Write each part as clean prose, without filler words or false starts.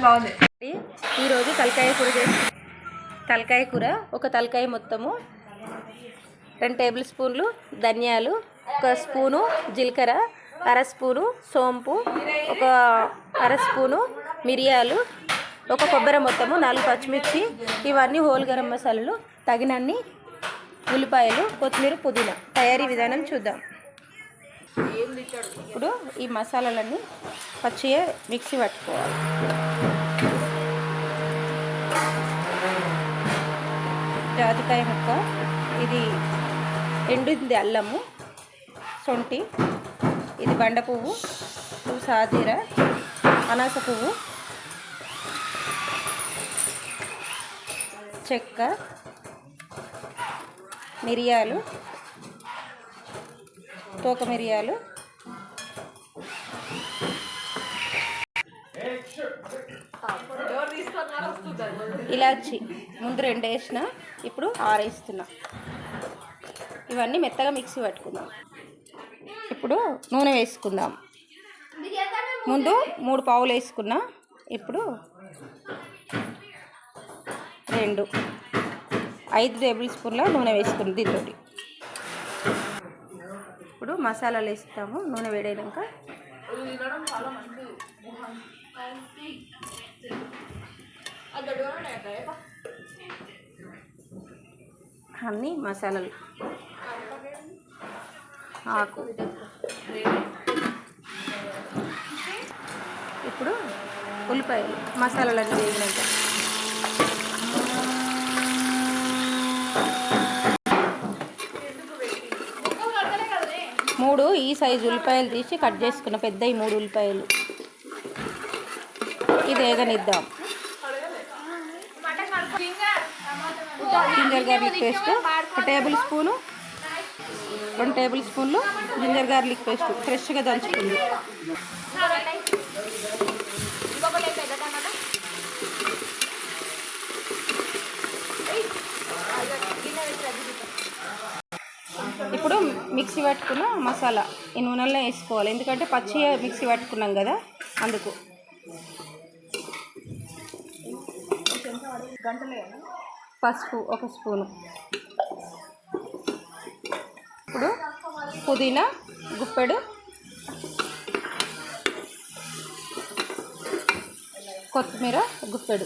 బాగుంది. ఈరోజు తలకాయ కూర తలకాయ కూర ఒక తలకాయ మొత్తము 2 టేబుల్ స్పూన్లు ధనియాలు, 1 స్పూను జీలకర్ర, 1/2 స్పూను సోంపు, 1/2 స్పూను మిరియాలు, 1 కొబ్బరి మొత్తము, 4 పచ్చిమిర్చి, ఇవన్నీ హోల్ గరం మసాలాలు, తగినన్ని ఉల్లిపాయలు, కొత్తిమీర, పుదీనా. తయారీ విధానం చూద్దాం. ఇప్పుడు ఈ మసాలాలన్నీ పచ్చిగా మిక్సీ పట్టుకోవాలి. జాజికాయ ముక్క, ఇది ఎండుంది అల్లము, సొంటి, ఇది బండ పువ్వు, సాజీర, అనాస పువ్వు, చెక్క, మిరియాలు, తోక మిరియాలు, ఇలాచి ముందు 2 వేసిన, ఇప్పుడు 6 వేస్తున్నా. ఇవన్నీ మెత్తగా మిక్సీ పట్టుకుందాం. ఇప్పుడు నూనె వేసుకుందాం. ముందు 3 పావులు వేసుకున్నా, ఇప్పుడు 5 టేబుల్ స్పూన్ల నూనె వేసుకుంది దీంతో. ఇప్పుడు మసాలాలు వేస్తాము. నూనె వేడైనాక అన్నీ మసాలాలు, ఆకు, ఇప్పుడు ఉల్లిపాయలు, మసాలాలన్నీ వేగినాక 3 ఈ సైజు ఉల్లిపాయలు తీసి కట్ చేసుకున్న పెద్ద 3 ఉల్లిపాయలు. ఇది వేగనిద్దాం. Ginger garlic paste 1 tablespoon, 2 table స్పూన్లు జింజర్ గార్లిక్ పేస్ట్ ఫ్రెష్గా దంచుకుంది. ఇప్పుడు మిక్సీ పట్టుకున్న మసాలా ఈ నూనెలో వేసుకోవాలి, ఎందుకంటే పచ్చి మిక్సీ పట్టుకున్నాం కదా, అందుకు. పసుపు 1 స్పూను. ఇప్పుడు పుదీనా గుప్పెడు, కొత్తిమీర గుప్పెడు,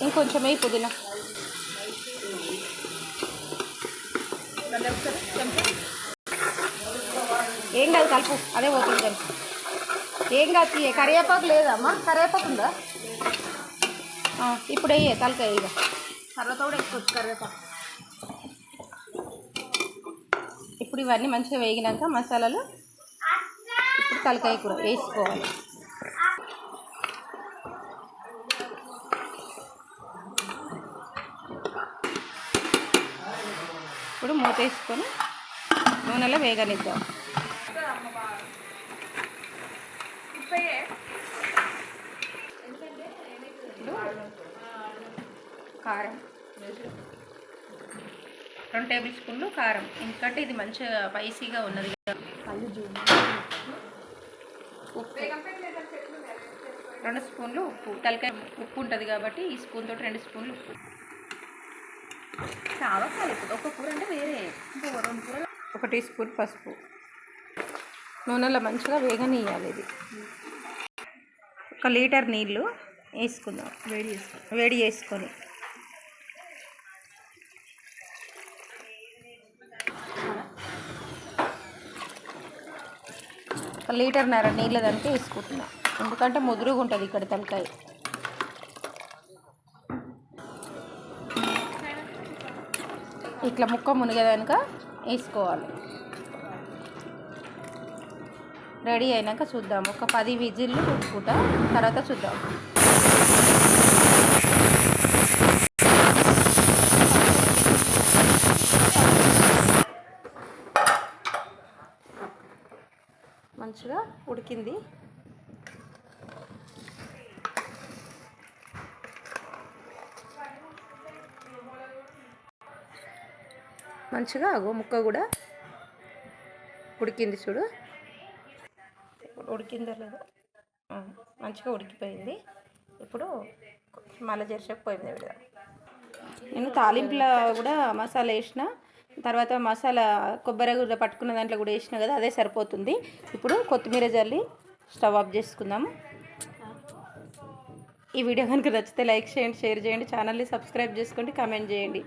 ఇంకొంచెం వేయి పుదీనా. ఏం కాదు, కలుపు, అదే పోతుంది కానీ. ఏం కాదు, కరివేపాకు లేదమ్మా? కరివేపాకు ఉందా? ఇప్పుడు వేయ తలకాయ, ఇక తర్వాత కూడా ఎక్కువ కరివేపాకు. ఇప్పుడు ఇవన్నీ మంచిగా వేగినాక మసాలాలు, ఇప్పుడు తలకాయ కూర వేసుకోవాలి. ఇప్పుడు మూత వేసుకొని నూనెలో వేగనిద్దాం. కారం 2 టేబుల్ స్పూన్లు కారం, ఎందుకంటే ఇది మంచిగా స్పైసీగా ఉన్నది. ఉప్పు 2 స్పూన్లు ఉప్పు, తలకాయ ఉప్పు ఉంటుంది కాబట్టి ఈ స్పూన్ తోటి 2 స్పూన్లు ఉప్పు. చాలా ఇప్పుడు ఒక కూర అంటే వేరే, ఇంకో 2 కూరలు. 1 టీ స్పూన్ పసుపు. నూనెలో మంచిగా వేగనియాలి. ఇది 1 లీటర్ నీళ్ళు వేసుకుందాం. వేడి చేసుకొని లీటర్న్నర నీళ్ళ దానికి వేసుకుంటున్నా, ఎందుకంటే ముదురుగా ఉంటుంది ఇక్కడ తలకాయ. ఇట్లా ముక్క మునిగేదాక వేసుకోవాలి. రెడీ అయినాక చూద్దాం. ఒక 10 విజిల్లు ఉడుకుంటా, తర్వాత చూద్దాం. మంచిగా ఉడికింది. మంచిగా ముక్క కూడా ఉడికింది చూడు. ఉడికిందా లేదా? మంచిగా ఉడికిపోయింది. ఇప్పుడు మళ్ళీ చేసేపు పొయ్యి మీద పెడదాం. నేను తాలింపులో కూడా మసాలా వేసిన తర్వాత మసాలా కొబ్బరి కూడా పట్టుకున్న దాంట్లో కూడా వేసిన కదా, అదే సరిపోతుంది. ఇప్పుడు కొత్తిమీర జల్లి స్టవ్ ఆఫ్ చేసుకుందాము. ఈ వీడియో కనుక నచ్చితే లైక్ చేయండి, షేర్ చేయండి, ఛానల్ని సబ్స్క్రైబ్ చేసుకోండి, కామెంట్ చేయండి.